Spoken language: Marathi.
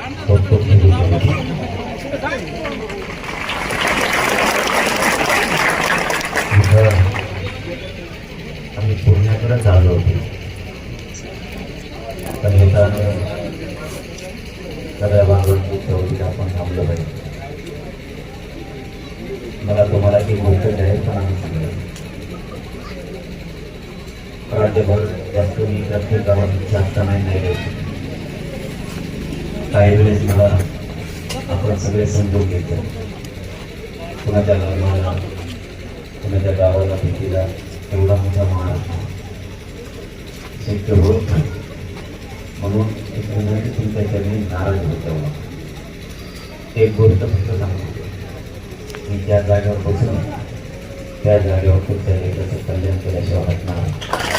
खूप खूप आम्ही पुण्याकडे चाललो होतो, पण येताना सगळ्या भागाची चौकीला आपण थांबलो पाहिजे. मला तुम्हाला एक गोष्ट जाहीर पण आम्ही सांगितलं, राज्यभर जास्त मी प्रत्येक गावात जास्त नाही द्यायची. काही वेळेस मला आपण सगळे समजून घेतो, कुणाच्या गावाला कुणाच्या गावाला भीतीला एवढा मोठा महाराष्ट्र शक्य होत नाही. म्हणून एक विनंती तुमच्याकडे नाराज होतो. एक गोष्ट फक्त सांगतो, मी त्या जागेवर बसून त्या जागेवर तुमच्या लेकराचं कल्याण केल्याशिवाय वाटणार.